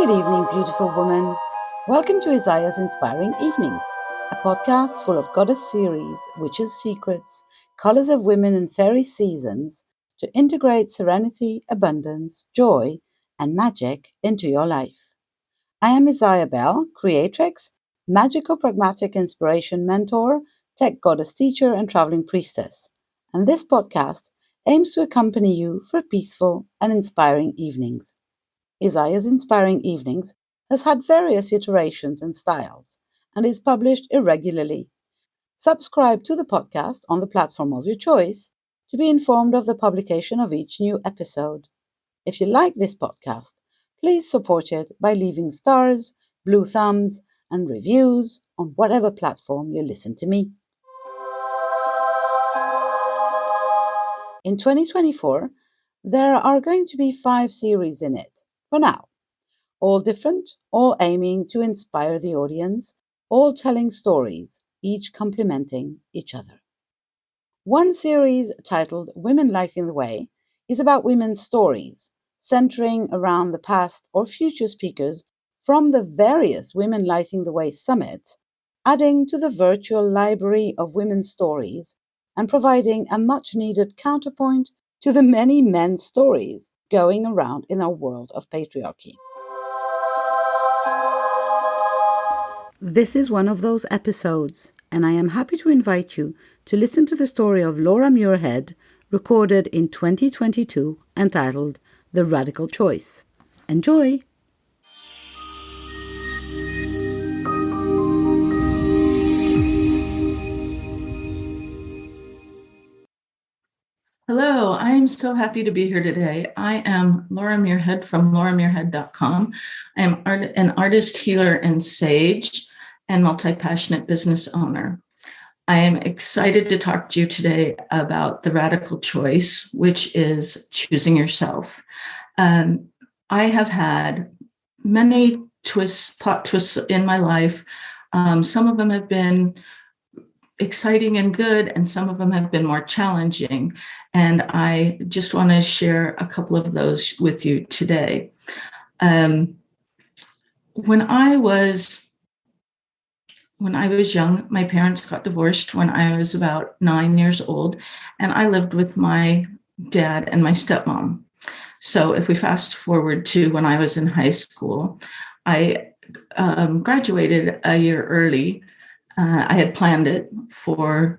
Good evening, beautiful woman. Welcome to Isaya's Inspiring Evenings, a podcast full of goddess series, witches' secrets, colors of women and fairy seasons to integrate serenity, abundance, joy, and magic into your life. I am Isaya Bell, creatrix, magical pragmatic inspiration mentor, tech goddess teacher, and traveling priestess. And this podcast aims to accompany you for peaceful and inspiring evenings. Isaya's Inspiring Evenings has had various iterations and styles and is published irregularly. Subscribe to the podcast on the platform of your choice to be informed of the publication of each new episode. If you like this podcast, please support it by leaving stars, blue thumbs, and reviews on whatever platform you listen to me. In 2024, there are going to be 5 series in it. For now, all different, all aiming to inspire the audience, all telling stories, each complementing each other. One series titled Women Lighting the Way is about women's stories, centering around the past or future speakers from the various Women Lighting the Way summits, adding to the virtual library of women's stories and providing a much-needed counterpoint to the many men's stories going around in our world of patriarchy. This is one of those episodes, and I am happy to invite you to listen to the story of Laura Muirhead, recorded in 2022, entitled The Radical Choice. Enjoy! Hello, I am so happy to be here today. I am Laura Muirhead from lauramuirhead.com. I am an artist, healer, and sage, and multi-passionate business owner. I am excited to talk to you today about the radical choice, which is choosing yourself. I have had many plot twists in my life. Some of them have been exciting and good, and some of them have been more challenging. And I just want to share a couple of those with you today. When I was young, my parents got divorced when I was about 9 years old, and I lived with my dad and my stepmom. So if we fast forward to when I was in high school, I graduated a year early. I had planned it for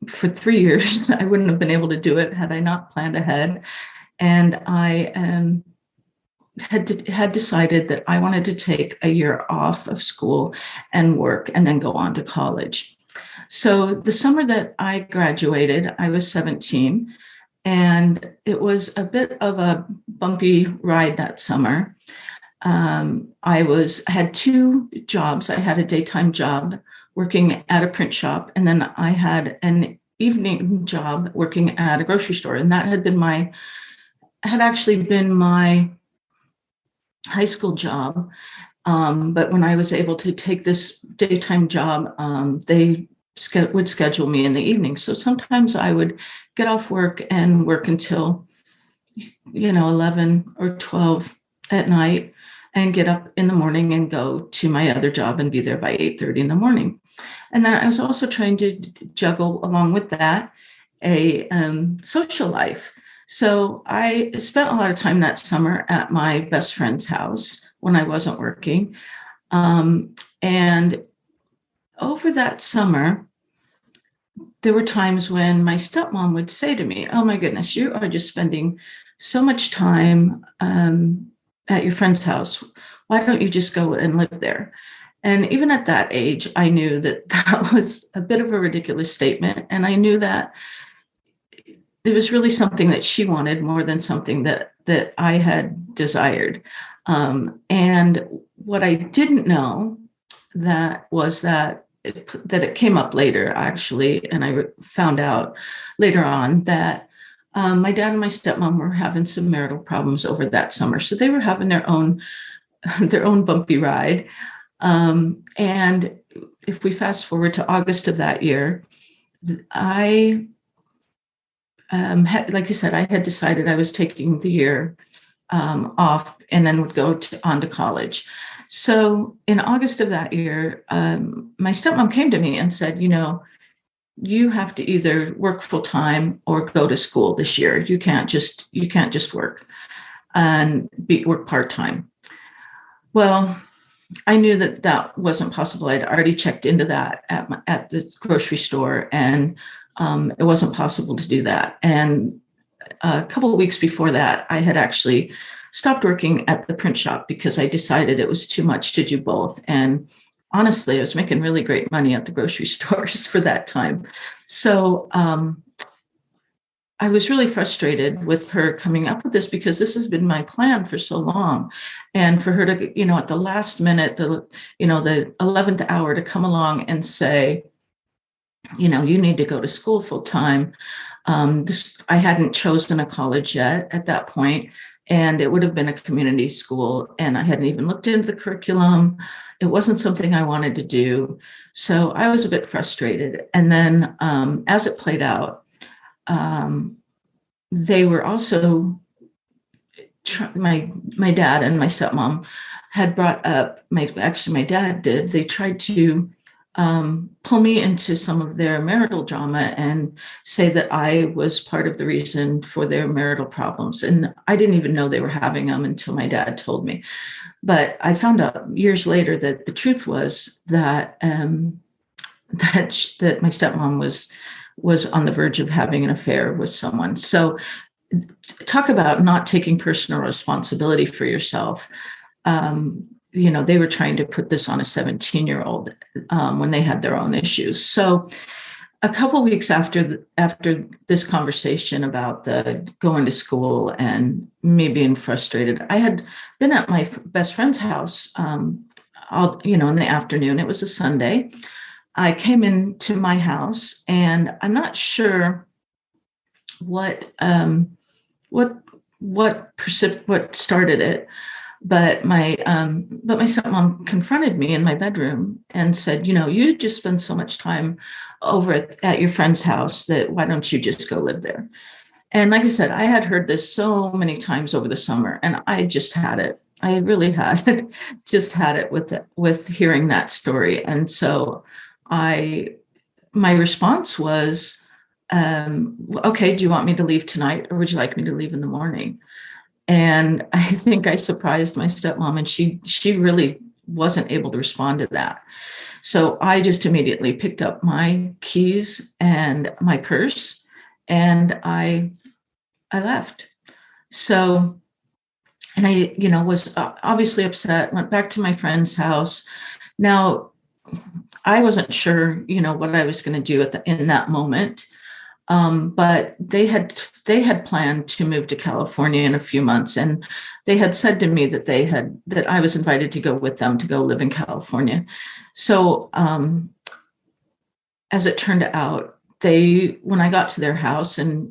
3 years. I wouldn't have been able to do it had I not planned ahead. And I had decided that I wanted to take a year off of school and work and then go on to college. So the summer that I graduated, I was 17, and it was a bit of a bumpy ride that summer. I had 2 jobs. I had a daytime job working at a print shop, and then I had an evening job working at a grocery store. And that had actually been my high school job. But when I was able to take this daytime job, they would schedule me in the evening. So sometimes I would get off work and work until 11 or 12 at night, and get up in the morning and go to my other job and be there by 8:30 in the morning. And then I was also trying to juggle along with that a social life. So I spent a lot of time that summer at my best friend's house when I wasn't working. And over that summer, there were times when my stepmom would say to me, "Oh my goodness, you are just spending so much time at your friend's house. Why don't you just go and live there?" And even at that age, I knew that that was a bit of a ridiculous statement. And I knew that it was really something that she wanted more than something that I had desired. And what I didn't know was that it came up later, actually. And I found out later on that my dad and my stepmom were having some marital problems over that summer. So they were having their own bumpy ride. And if we fast forward to August of that year, I, like you said, I had decided I was taking the year off and then would go on to college. So in August of that year, my stepmom came to me and said, you have to either work full time or go to school this year. You can't just work and work part time. Well, I knew that wasn't possible. I'd already checked into that at the grocery store, and it wasn't possible to do that. And a couple of weeks before that, I had actually stopped working at the print shop because I decided it was too much to do both. And honestly, I was making really great money at the grocery stores for that time. So I was really frustrated with her coming up with this, because this has been my plan for so long. And for her to, at the last minute, the 11th hour, to come along and say, you need to go to school full time. I hadn't chosen a college yet at that point, and it would have been a community school, and I hadn't even looked into the curriculum. It wasn't something I wanted to do. So I was a bit frustrated. And then as it played out, they were also, my dad and my stepmom had brought up, my dad did, they tried to pull me into some of their marital drama and say that I was part of the reason for their marital problems. And I didn't even know they were having them until my dad told me. But I found out years later that the truth was that that my stepmom was on the verge of having an affair with someone. So talk about not taking personal responsibility for yourself. They were trying to put this on a 17-year-old when they had their own issues. So a couple of weeks after this conversation about the going to school and me being frustrated, I had been at my best friend's house, in the afternoon. It was a Sunday. I came into my house, and I'm not sure what started it, but my stepmom confronted me in my bedroom and said, you just spend so much time over at your friend's house, that why don't you just go live there? And like I said, I had heard this so many times over the summer, and I just had it. I really had just had it with hearing that story. And so my response was, okay, do you want me to leave tonight, or would you like me to leave in the morning? And I think I surprised my stepmom, and she really wasn't able to respond to that. So I just immediately picked up my keys and my purse, and I left. So, and I, was obviously upset, went back to my friend's house. Now, I wasn't sure, what I was going to do in that moment. But they had planned to move to California in a few months, and they had said to me that I was invited to go with them to go live in California. So as it turned out, when I got to their house, and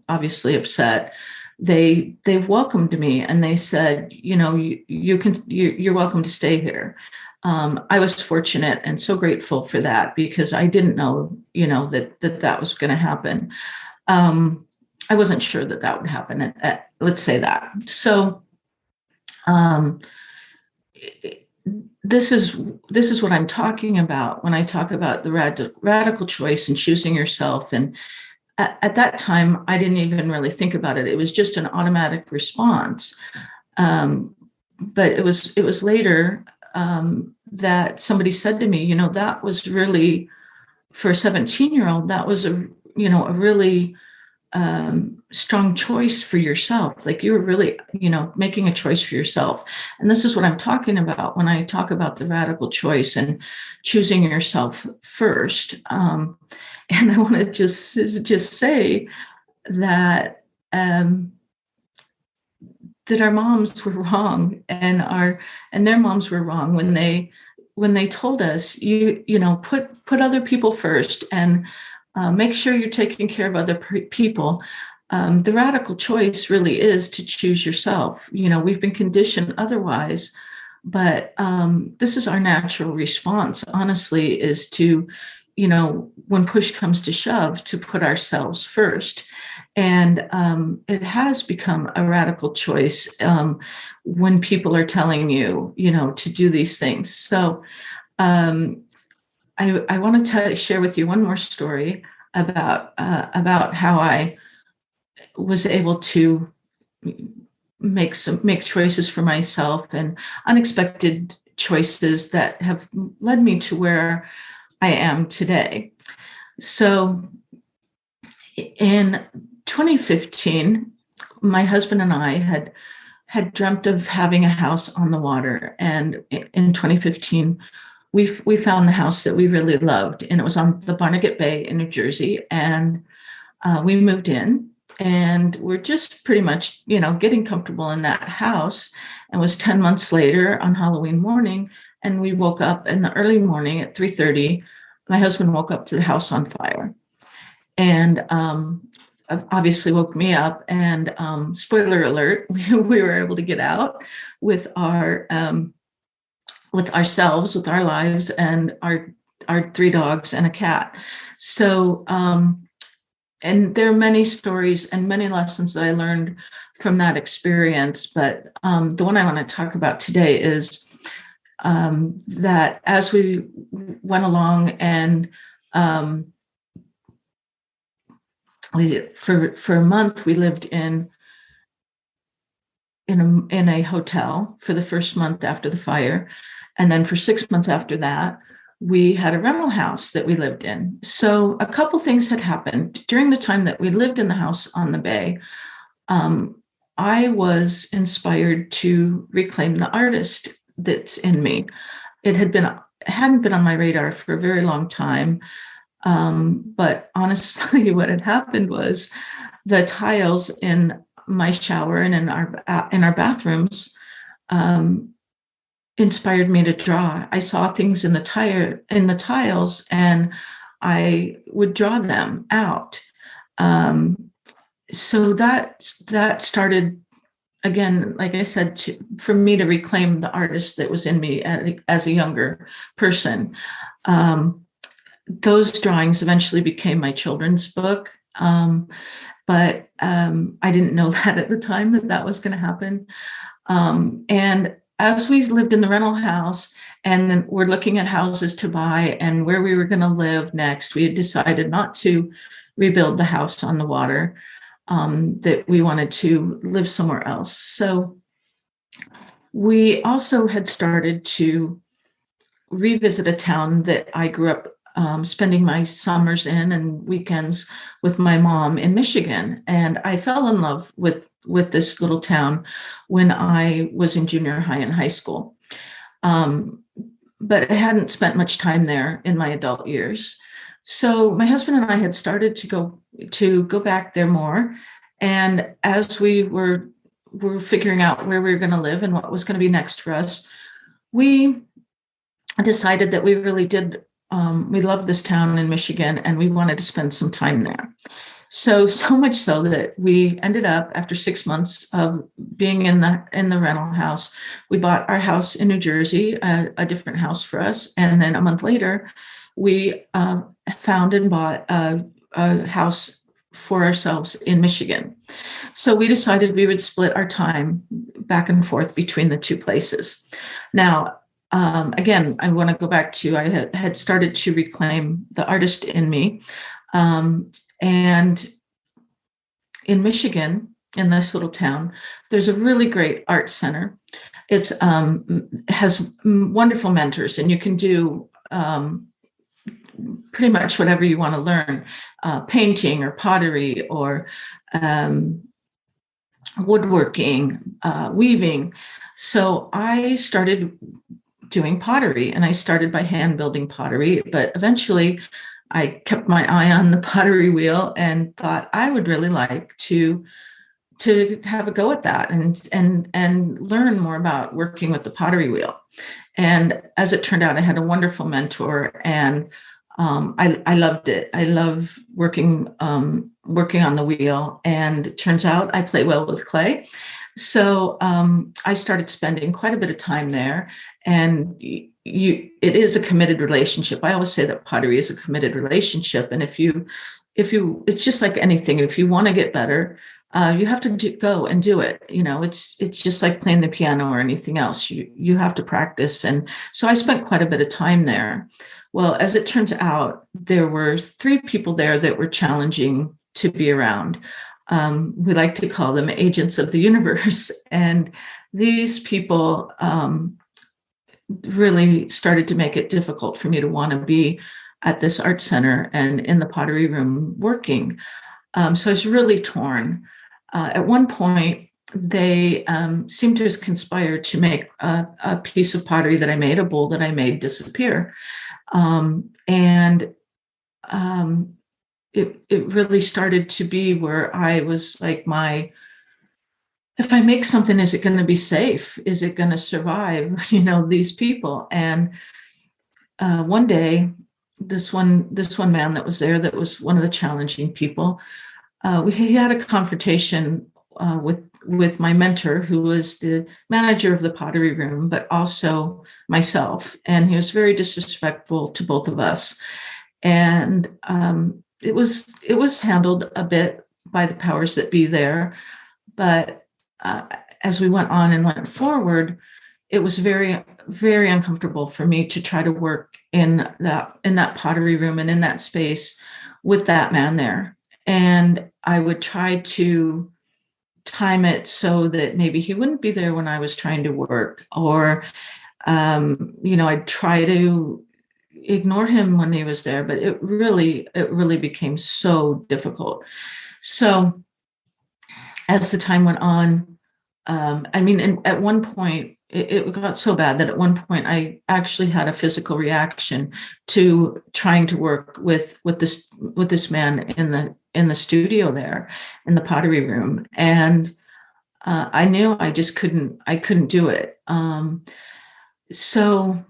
obviously upset, they welcomed me, and they said, you're welcome to stay here. I was fortunate and so grateful for that, because I didn't know, that was going to happen. I wasn't sure that would happen. Let's say that. So this is what I'm talking about when I talk about the radical choice and choosing yourself. And at that time, I didn't even really think about it. It was just an automatic response. But it was later that somebody said to me, that was really, for a 17-year-old, that was a really strong choice for yourself. Like, you were really, making a choice for yourself. And this is what I'm talking about when I talk about the radical choice and choosing yourself first. And I want to just say that that our moms were wrong, and their moms were wrong when they told us, put other people first, and make sure you're taking care of other people. The radical choice really is to choose yourself. We've been conditioned otherwise, but this is our natural response, honestly, is to, when push comes to shove, to put ourselves first. And it has become a radical choice when people are telling you, to do these things. So I want to share with you one more story about how I was able to make choices for myself, and unexpected choices that have led me to where I am today. So in 2015, my husband and I had dreamt of having a house on the water, and in 2015 we found the house that we really loved, and it was on the Barnegat Bay in New Jersey. And we moved in, and we're just pretty much, getting comfortable in that house. And it was 10 months later on Halloween morning, and we woke up in the early morning at 3:30. My husband woke up to the house on fire, and obviously woke me up. And spoiler alert, we were able to get out with ourselves, with our lives, and our 3 dogs and a cat. So and there are many stories and many lessons that I learned from that experience. But the one I want to talk about today is that as we went along, and for a month we lived in a hotel for the first month after the fire, and then for 6 months after that we had a rental house that we lived in. So a couple things had happened during the time that we lived in the house on the bay. I was inspired to reclaim the artist that's in me. It hadn't been on my radar for a very long time. But honestly, what had happened was the tiles in my shower and in our bathrooms inspired me to draw. I saw things in the tiles, and I would draw them out. So that started, again, like I said, for me to reclaim the artist that was in me as a younger person. Those drawings eventually became my children's book. But I didn't know that at the time that was going to happen. And as we lived in the rental house, and then we're looking at houses to buy and where we were going to live next, we had decided not to rebuild the house on the water, that we wanted to live somewhere else. So we also had started to revisit a town that I grew up spending my summers in and weekends with my mom in Michigan. And I fell in love with this little town when I was in junior high and high school. But I hadn't spent much time there in my adult years. So my husband and I had started to go back there more. And as we were figuring out where we were going to live and what was going to be next for us, we decided that we really did. We loved this town in Michigan, and we wanted to spend some time there. So much so that we ended up, after 6 months of being in the rental house, we bought our house in New Jersey, a different house for us. And then a month later, we found and bought a house for ourselves in Michigan. So we decided we would split our time back and forth between the two places. Now, again, I want to go back to, I had started to reclaim the artist in me. And in Michigan, in this little town, there's a really great art center. It's has wonderful mentors, and you can do pretty much whatever you want to learn, painting or pottery or woodworking, weaving. So I started doing pottery, and I started by hand building pottery, but eventually I kept my eye on the pottery wheel and thought I would really like to have a go at that and learn more about working with the pottery wheel. And as it turned out, I had a wonderful mentor, and I loved it. I love working on the wheel, and it turns out I play well with clay. So I started spending quite a bit of time there. And, it is a committed relationship. I always say that pottery is a committed relationship. And if you, it's just like anything, if you want to get better, you have to go and do it. It's just like playing the piano or anything else. You have to practice. And so I spent quite a bit of time there. Well, as it turns out, there were 3 people there that were challenging to be around. We like to call them agents of the universe. And these people really started to make it difficult for me to want to be at this art center and in the pottery room working. So I was really torn. At one point, they seemed to have conspired to make a piece of pottery that I made, a bowl that I made, disappear. And it really started to be where I was like, if I make something, is it going to be safe? Is it going to survive, these people? And one day, this one man that was there, that was one of the challenging people, he had a confrontation with my mentor, who was the manager of the pottery room, but also myself. And he was very disrespectful to both of us. And it was handled a bit by the powers that be there. But as we went on and went forward, it was very, very uncomfortable for me to try to work in that pottery room and in that space with that man there. And I would try to time it so that maybe he wouldn't be there when I was trying to work, or I'd try to ignore him when he was there, but it really became so difficult. So as the time went on, and at one point it got so bad that at one point I actually had a physical reaction to trying to work with this man in the studio there in the pottery room. And I knew I just couldn't do it. So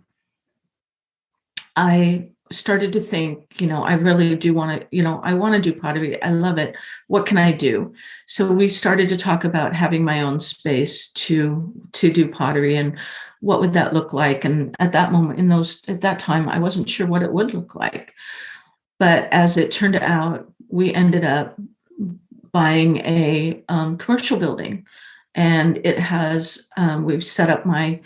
I started to think, I really do want to, I want to do pottery. I love it. What can I do? So we started to talk about having my own space to do pottery, and what would that look like? And at that moment, at that time, I wasn't sure what it would look like. But as it turned out, we ended up buying a commercial building, and it has, we've set up my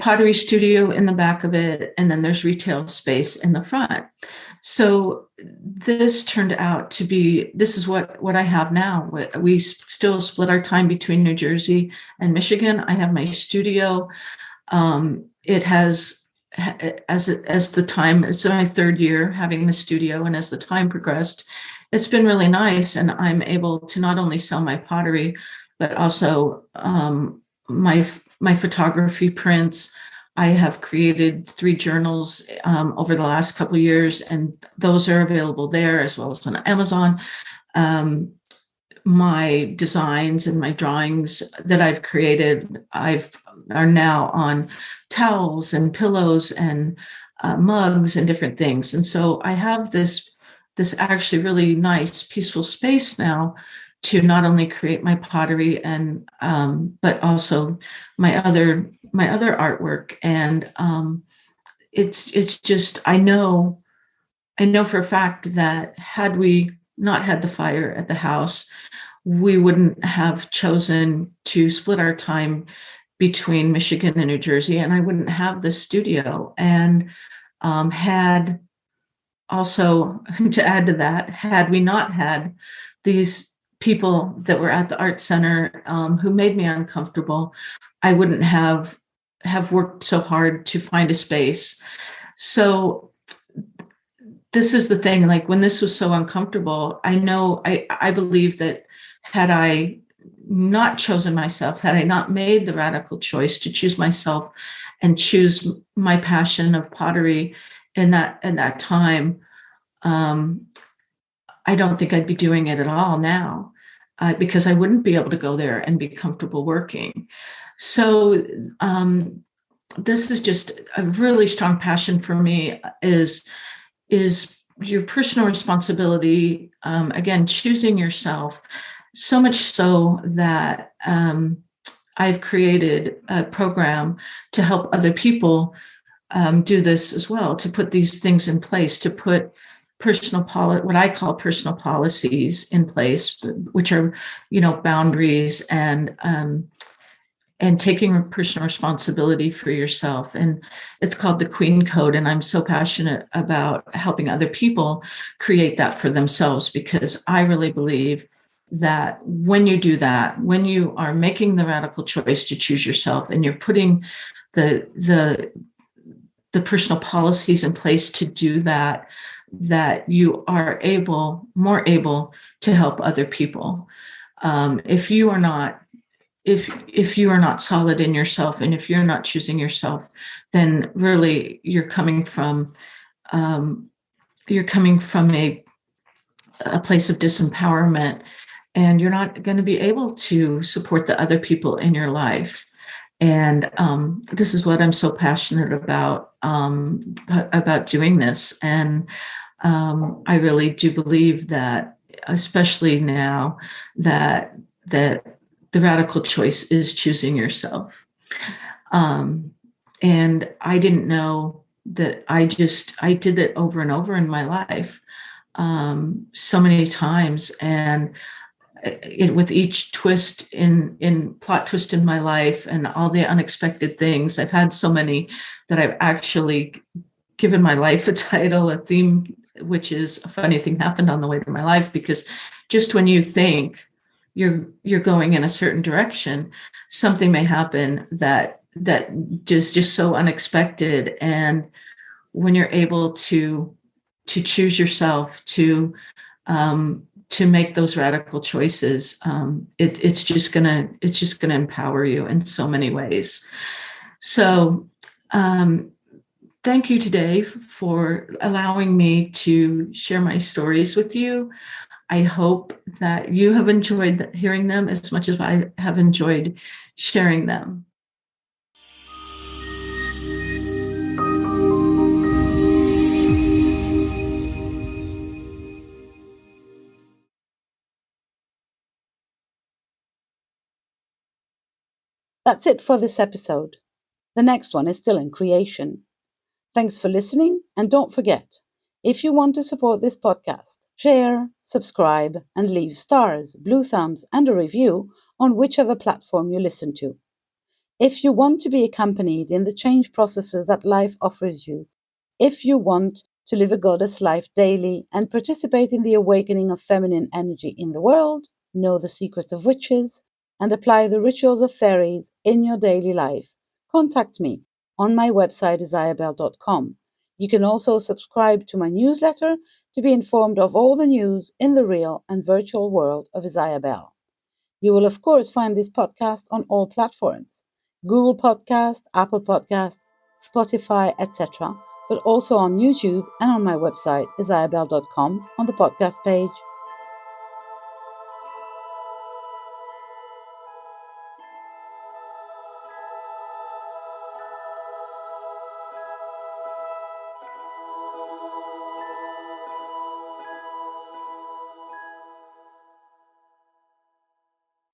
pottery studio in the back of it, and then there's retail space in the front. So this turned out to be, this is what I have now. We still split our time between New Jersey and Michigan. I have my studio. It has, as the time, it's my 3rd year having the studio, and as the time progressed, it's been really nice. And I'm able to not only sell my pottery, but also my photography prints. I have created 3 journals over the last couple of years, and those are available there as well as on Amazon. My designs and my drawings that I've created are now on towels and pillows and mugs and different things. And so I have this actually really nice, peaceful space now to not only create my pottery and but also my other artwork. And it's just, I know for a fact that had we not had the fire at the house, we wouldn't have chosen to split our time between Michigan and New Jersey, and I wouldn't have the studio. And had also, to add to that, had we not had these people that were at the art center who made me uncomfortable, I wouldn't have worked so hard to find a space. So this is the thing, like when this was so uncomfortable, I believe that had I not chosen myself, had I not made the radical choice to choose myself and choose my passion of pottery in that time, I don't think I'd be doing it at all now, because I wouldn't be able to go there and be comfortable working. So this is just a really strong passion for me, is your personal responsibility, again, choosing yourself, so much so that I've created a program to help other people do this as well, to put these things in place, to put what I call personal policies in place, which are, boundaries and taking personal responsibility for yourself. And it's called the Queen Code. And I'm so passionate about helping other people create that for themselves, because I really believe that when you do that, when you are making the radical choice to choose yourself, and you're putting the personal policies in place to do that, that you are more able to help other people. If you are not if you are not solid in yourself, and if you're not choosing yourself, then really you're coming from a place of disempowerment, and you're not going to be able to support the other people in your life. And this is what I'm so passionate about doing this. And I really do believe that, especially now, that the radical choice is choosing yourself. And I didn't know that. I did it over and over in my life, so many times. And with each plot twist in my life, and all the unexpected things, I've had so many that I've actually given my life a title, a theme, which is a funny thing happened on the way to my life. Because just when you think you're going in a certain direction, something may happen that just so unexpected. And when you're able to choose yourself, to make those radical choices, it's just gonna empower you in so many ways. So thank you today for allowing me to share my stories with you. I hope that you have enjoyed hearing them as much as I have enjoyed sharing them. That's it for this episode. The next one is still in creation. Thanks for listening, and don't forget, if you want to support this podcast, share, subscribe, and leave stars, blue thumbs, and a review on whichever platform you listen to. If you want to be accompanied in the change processes that life offers you, if you want to live a goddess life daily and participate in the awakening of feminine energy in the world, know the secrets of witches, and apply the rituals of fairies in your daily life, contact me on my website isayabel.com. You can also subscribe to my newsletter to be informed of all the news in the real and virtual world of Isayabel. You will, of course, find this podcast on all platforms: Google Podcast, Apple Podcast, Spotify, etc., but also on YouTube and on my website, isayabel.com, on the podcast page.